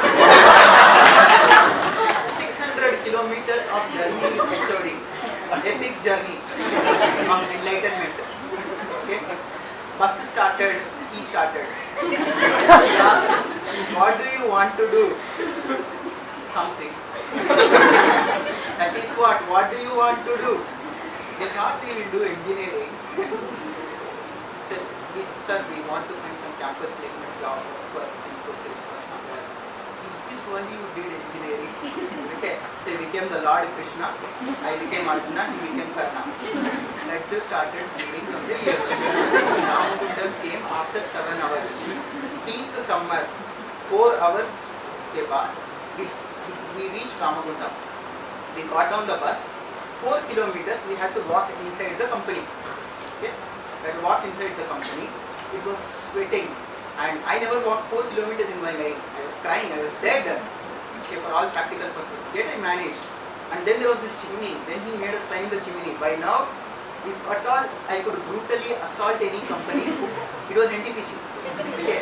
600 kilometers of journey with HOD. Epic journey of enlightenment. Okay, bus started, he started. He asked, what do you want to do? Something. That is what? What do you want to do? They thought we will do engineering. So, sir, we want to find some campus placement job for Infosys or somewhere. Is this why you did engineering? Okay. So he became the Lord Krishna. I became Arjuna. He became Karna. Laddu started moving from the ears. Ramagundam came after 7 hours. Peak summer. 4 hours के बाद we reached Ramagunda. We got on the bus. 4 kilometers we had to walk inside the company. Okay, we had to walk inside the company. It was sweating, and I never walked 4 kilometers in my life. I was crying. I was dead. Okay, for all practical purposes. Yet I managed. And then there was this chimney. Then he made us climb the chimney. By now, if at all I could brutally assault any company, it was NTPC. Okay,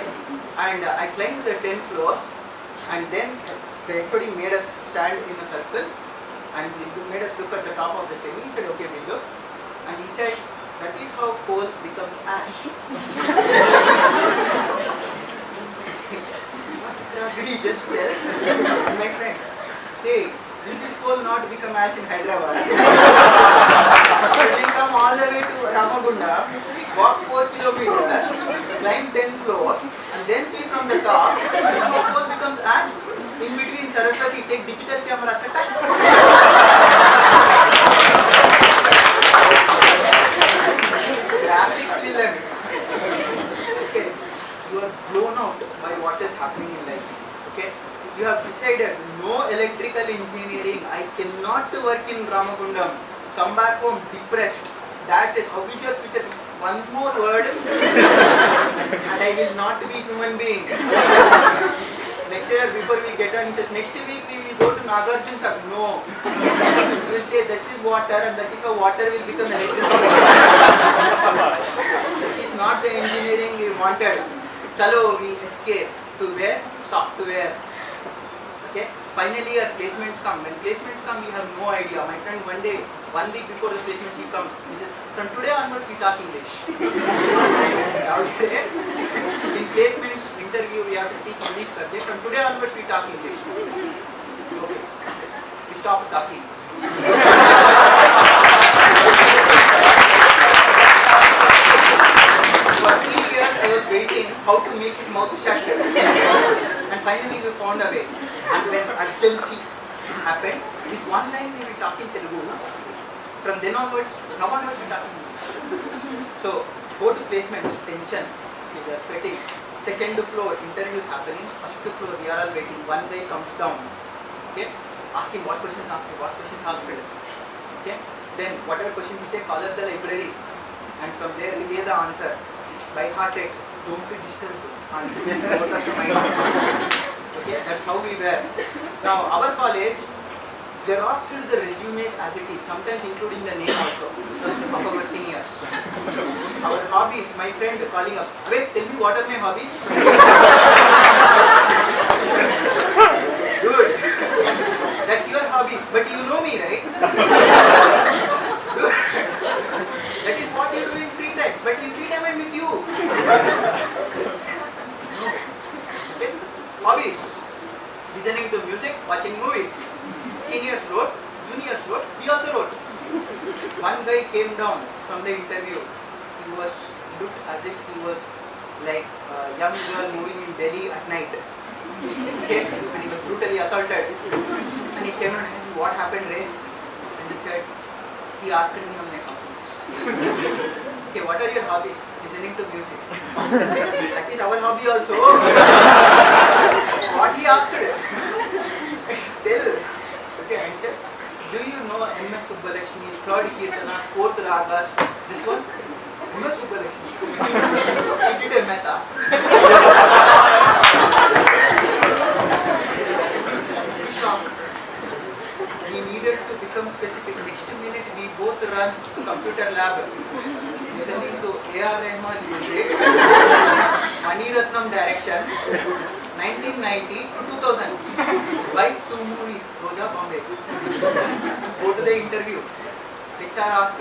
and I climbed the 10 floors, and then the HOD made us stand in a circle, and he made us look at the top of the chimney. He said, "Okay, we'll look," and he said, "That is how coal becomes ash." What did he just tell? My friend, hey, will this coal not become ash in Hyderabad? We come all the way to Ramagunda, walk 4 kilometers, climb 10 floors, and then see from the top, how coal becomes ash. In between Saraswati, take digital camera, chata. Graphics will learn. Okay, you are blown out by what is happening in life. Okay, you have decided no electrical engineering. I cannot work in Ramagundam. Come back home depressed. Dad says, "How is your future?" One more word, and I will not be human being. Lecturer, before we get on, he says, "Next week we will go to Nagarjun sir." No. He will say, "That is water, and that is how water will become electricity." This is not the engineering we wanted. Chalo, we escape to where? Software. Okay. Finally, our placements come. When placements come, we have no idea. My friend, one week before the placement, she comes. He says, "From today onwards, we talk English." Okay. In placements interview, we have to speak English. Okay. From today onwards, we talk English. Okay. We stop talking. For 3 years, I was waiting how to make his mouth shut. And finally, we found a way. And when urgency happened, this one line we will talk in Telugu. From then onwards, now onwards we talk in English. So, go to placements, tension, okay, we are sweating. Second floor, interviews happening. First floor, we are all waiting. One guy comes down, okay, asking what questions asked, okay. Then whatever questions he said, call up the library, and from there we hear the answer. By heart it, don't be disturbed. Answer out of the mind. Okay, that's how we were. Now our college xeroxed the resumes as it is, sometimes including the name also of our seniors. Our hobbies, my friend calling up, "Wait, tell me what are my hobbies?" Dude, that's your hobbies, but you know me, right? Dude, that is what you do in free time, but in free time I'm with you. No. Okay? Hobbies, listening to music, watching movies. Seniors wrote, juniors wrote, we also wrote. One guy came down from the interview. He was looked as if he was like a young girl moving in Delhi at night. Okay? And he was brutally assaulted. And he came and asked, "What happened, Ray?" And he said, he asked me on my hobbies. Okay, what are your hobbies? Listening to music. That is our hobby also. What he asked? Tell. Okay, I said, "Do you know M.S. Subbalakshmi's third Kirtana, fourth Ragas?" This one? M.S. Subbalakshmi. He did MS. Shock. He needed to become specific. Next minute, we both run to computer lab, listening to A.R. Rahman music, Mani Ratnam direction, 1990 to 2000. By 2 movies, Roja Bombay. Go to the interview. HR asked,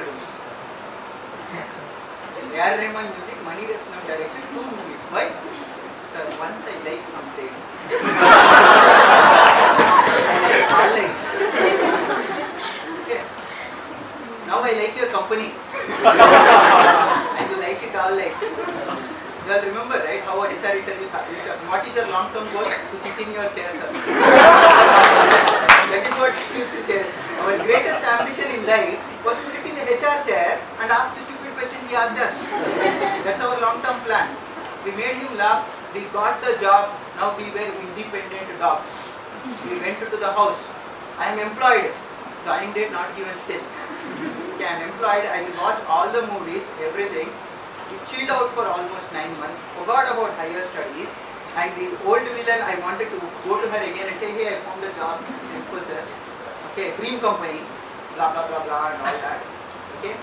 A.R. Rahman music, Mani Ratnam direction, 2 movies. Why? Sir, once I like something, I like all likes. Okay. Now I like your company. I will like it all like. You all remember, right, how our HR interviews used to happen. What is your long-term goal? To sit in your chair, sir. That is what he used to say. Our greatest ambition in life was to sit in the HR chair and ask the stupid questions he asked us. That's our long-term plan. We made him laugh We got the job, now we were independent dogs. We went to the house. I am employed. Joining date not given still. Okay, I am employed, I will watch all the movies, everything. We chilled out for almost 9 months, forgot about higher studies, and the old villain, I wanted to go to her again and say, hey, I found a job in Infosys. Okay, dream company, blah blah blah blah and all that. Okay,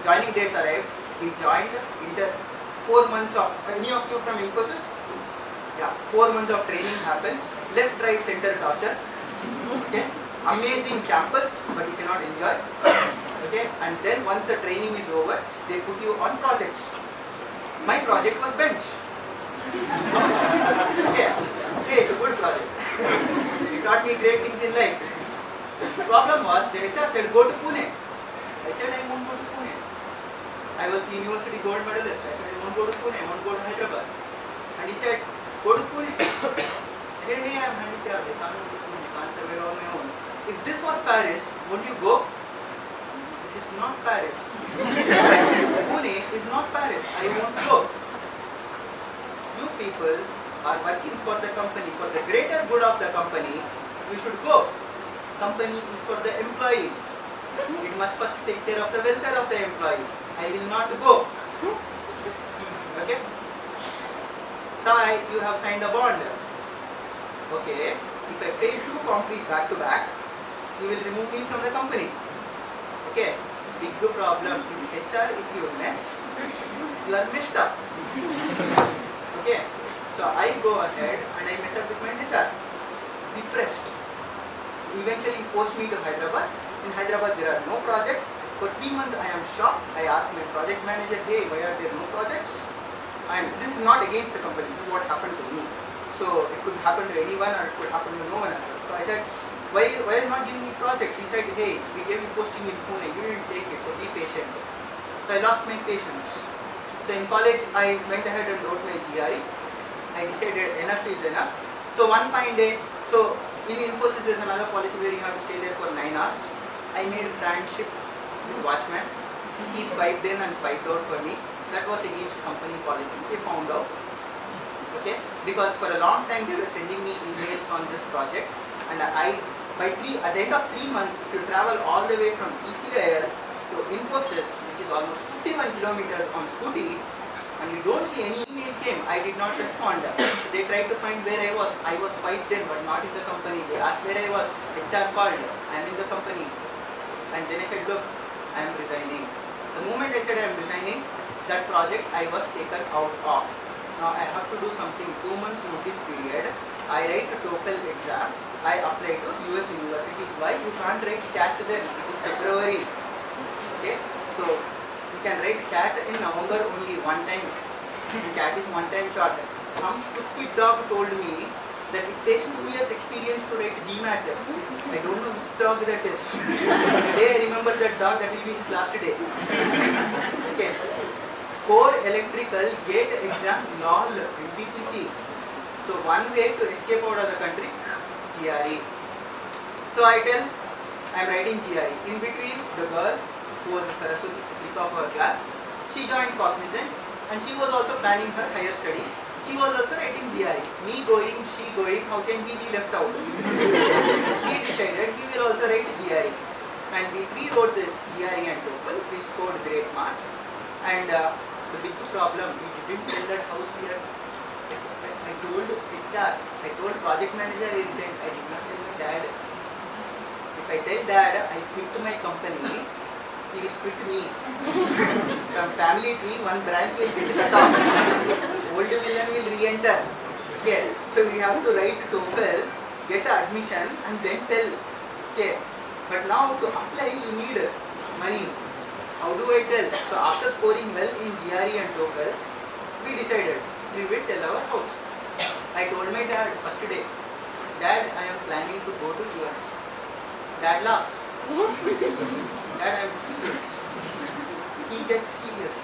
joining dates arrived. We joined in the 4 months of, any of you from Infosys? Yeah, 4 months of training happens, left, right, center torture. Okay, amazing campus, but you cannot enjoy. Okay, and then once the training is over, they put you on projects. My project was bench. Okay, hey, it's a good project. It taught me great things in life. The problem was, the HR said, go to Pune. I said, I won't go to Pune. I was the university gold medalist. I said, I won't go to Pune, I want to go to Hyderabad. And he said, go to Pune. I said, hey, I'm handicapped, I can't go to Pune, I can't survive on my own. If this was Paris, won't you go? This is not Paris. Pune is not Paris, I won't go. You people are working for the company, for the greater good of the company, you should go. Company is for the employee. It must first take care of the welfare of the employee. I will not go. Okay? Sai, you have signed a bond. Okay? If I fail 2 companies back to back, you will remove me from the company. Okay? Big problem in HR, if you mess, you are messed up. Okay? So I go ahead and I mess up with my HR. Depressed. Eventually post me to Hyderabad. In Hyderabad there are no projects. For 3 months I am shocked. I asked my project manager, hey, why are there no projects? And this is not against the company, this is what happened to me. So it could happen to anyone or it could happen to no one as well. So I said, why are you not giving me projects? He said, hey, we gave you posting in Pune, you didn't take it, so be patient. So I lost my patience. So in college I went ahead and wrote my GRE. I decided enough is enough. So one fine day, so in Infosys there is another policy where you have to stay there for 9 hours. I made friendship with watchman. He swiped in and swiped out for me. That was against company policy. They found out. Okay, because for a long time they were sending me emails on this project, and at the end of 3 months, if you travel all the way from ECIL to Infosys, which is almost 51 kilometers on scooty, and you don't see any email came, I did not respond. They tried to find where I was swiped in but not in the company. They asked where I was, HR called, I am in the company. And then I said, look, I am resigning. The moment I said I am resigning, that project I was taken out of. Now I have to do something, 2 months notice period. I write a TOEFL exam. I apply to US universities. Why? You can't write CAT then, it is February. Okay, so you can write CAT in November only one time. CAT is one time shot. Some stupid dog told me that it takes 2 years experience to write GMAT. I don't know which dog that is. The day I remember that dog, that will be his last day. Okay. Core electrical gate exam LOL NTPC. So one way to escape out of the country, GRE. So I tell, I am writing GRE. In between, the girl who was the Saraswati Putrika of our class, she joined Cognizant and she was also planning her higher studies. She was also writing GRE. Me going, she going, how can he be left out? He decided he will also write GRE. And we three wrote the GRE and TOEFL. We scored great marks. And the big problem, we didn't tell that house we are. I told HR, I told project manager, he resigned. I did not tell my dad. If I tell dad, I quit my company, he will quit me. From family tree, one branch will get cut off. Old villain will re-enter. Okay, so we have to write TOEFL, get admission, and then tell. Okay, but now to apply, you need money. How do I tell? So after scoring well in GRE and TOEFL, we decided we will tell our house. I told my dad first day, Dad, I am planning to go to US. Dad laughs. Dad, I am serious. He gets serious.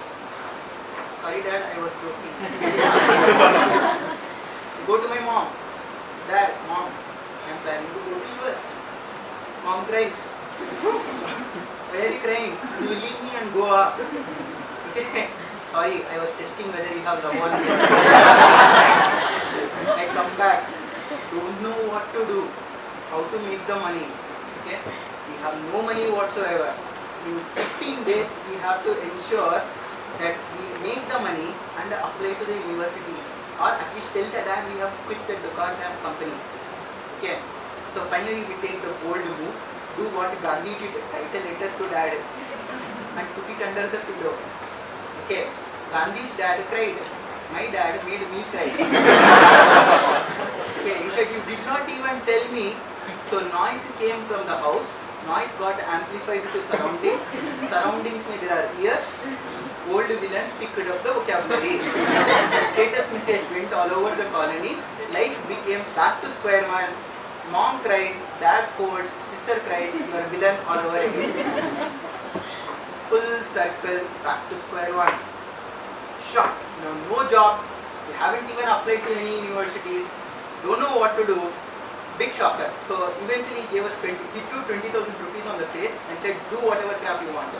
Sorry Dad, I was joking. Go to my mom. Dad, Mom, I am planning to go to US. Mom cries. Why are you crying? You will leave me and go up. Okay. sorry, I was testing whether you have love on here. I come back, don't know what to do, how to make the money. Okay, we have no money whatsoever. In 15 days, we have to ensure that we make the money and apply to the universities, or at least tell the dad we have quit the Ducat company. Okay, so finally we take the bold move, do what Gandhi did, write a letter to dad and put it under the pillow. Okay, Gandhi's dad cried, my dad made me cry. Okay, he said, you did not even tell me. So noise came from the house, noise got amplified to surroundings, surroundings mein there are ears, old villain picked up the vocabulary. Status message went all over the colony, life became back to square one, mom cries, dad scolds, sister cries, you are villain all over again. Full circle, back to square one. Shock, no job, we haven't even applied to any universities, don't know what to do. Big shocker. So eventually he gave us he threw 20,000 rupees on the face and said, do whatever crap you want.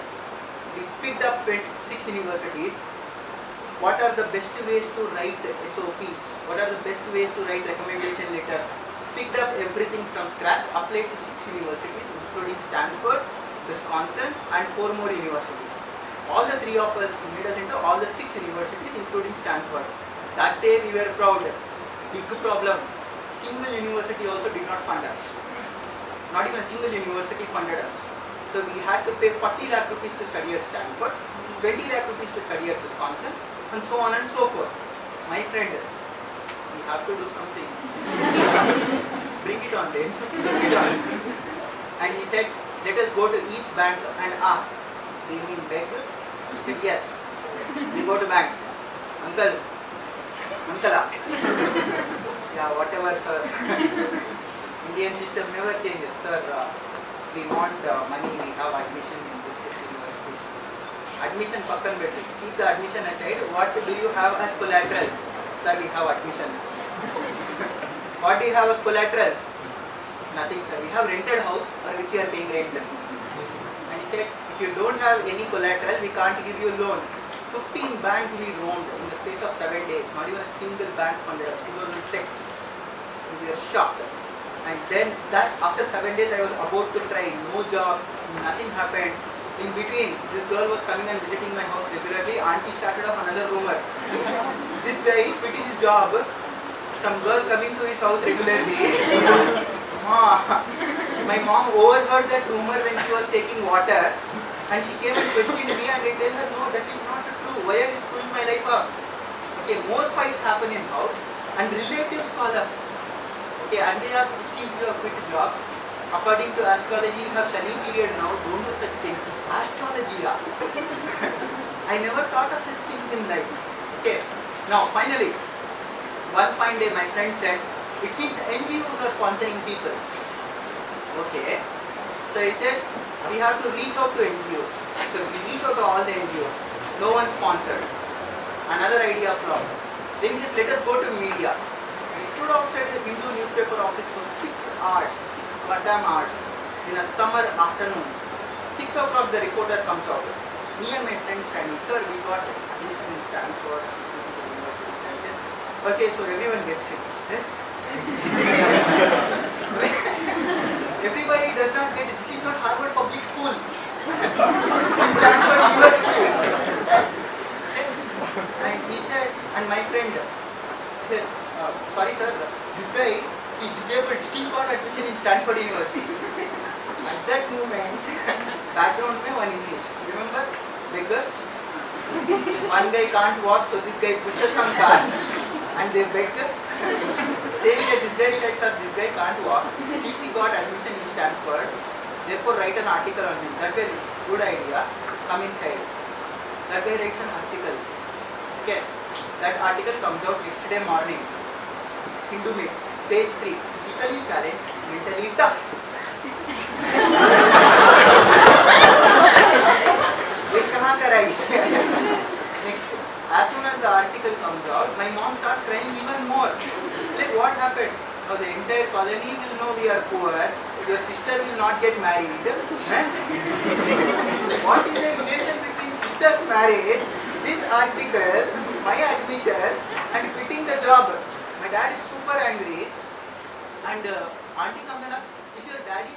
We picked up 6 universities. What are the best ways to write SOPs? What are the best ways to write recommendation letters? Picked up everything from scratch, applied to 6 universities including Stanford, Wisconsin and 4 more universities. All the 3 of us made us into all the 6 universities including Stanford. That day we were proud. Big problem. Single university also did not fund us. Not even a single university funded us. So we had to pay 40 lakh rupees to study at Stanford, 20 lakh rupees to study at Wisconsin, and so on and so forth. My friend, we have to do something. Bring it on, then. Bring it on. And he said, let us go to each bank and ask. Do you mean beg? He said, yes. We go to bank. Uncle. Yeah, whatever, sir. Indian system never changes, sir. We want money, we have admissions in this universities. Admission pakkan betu. Keep the admission aside. What do you have as collateral? Sir, we have admission. What do you have as collateral? Nothing, sir. We have rented house for which you are paying rent. And he said, if you don't have any collateral, we can't give you loan. 15 banks we roamed in the space of 7 days. Not even a single bank funded us. 2006. We were shocked. And then that after 7 days I was about to cry. No job, nothing happened. In between, this girl was coming and visiting my house regularly. Auntie started off another rumor. This guy quit his job. Some girl coming to his house regularly. My mom overheard that rumor when she was taking water. And she came and questioned me and I told her, no, that is not true. Why are you screwing my life up? Okay, more fights happen in house and relatives call up. Okay, and they ask, it seems you have quit a job. According to astrology, you have Shani period now. Don't do such things. Astrology, yeah. I never thought of such things in life. Okay, now finally, one fine day my friend said, it seems NGOs are sponsoring people. Okay, so he says, we have to reach out to NGOs. So we reach out to all the NGOs. No one sponsored. Another idea flopped. Then he says, let us go to media. We stood outside the Hindu newspaper office for 6 hours, 6 goddamn hours, in a summer afternoon. 6 o'clock the reporter comes out. Me and my friend standing, sir, we got admission in Stanford, University. I said, okay, so everyone gets it. Everybody does not get it. This is not Harvard Public School. This is Stanford University. And he says, and my friend says, sorry sir, this guy is disabled, still got admission in Stanford University. At that moment, background mein one image. Remember? Beggars? One guy can't walk, so this guy pushes on car and they beg. Same way this guy said, sir, this guy can't walk. Still he got admission in Stanford. Therefore write an article on him. That's a good idea. Come inside. That guy writes an article. Okay. That article comes out next day morning. Hindu Meet. Page 3. Physically challenged, mentally tough. Next, as soon as the article comes out, my mom starts crying even more. Like, what happened? Now the entire colony will know we are poor. Your sister will not get married. What is the relation between sister's marriage, this article, my admission, and quitting the job. My dad is super angry. And Auntie comes and asks, is your daddy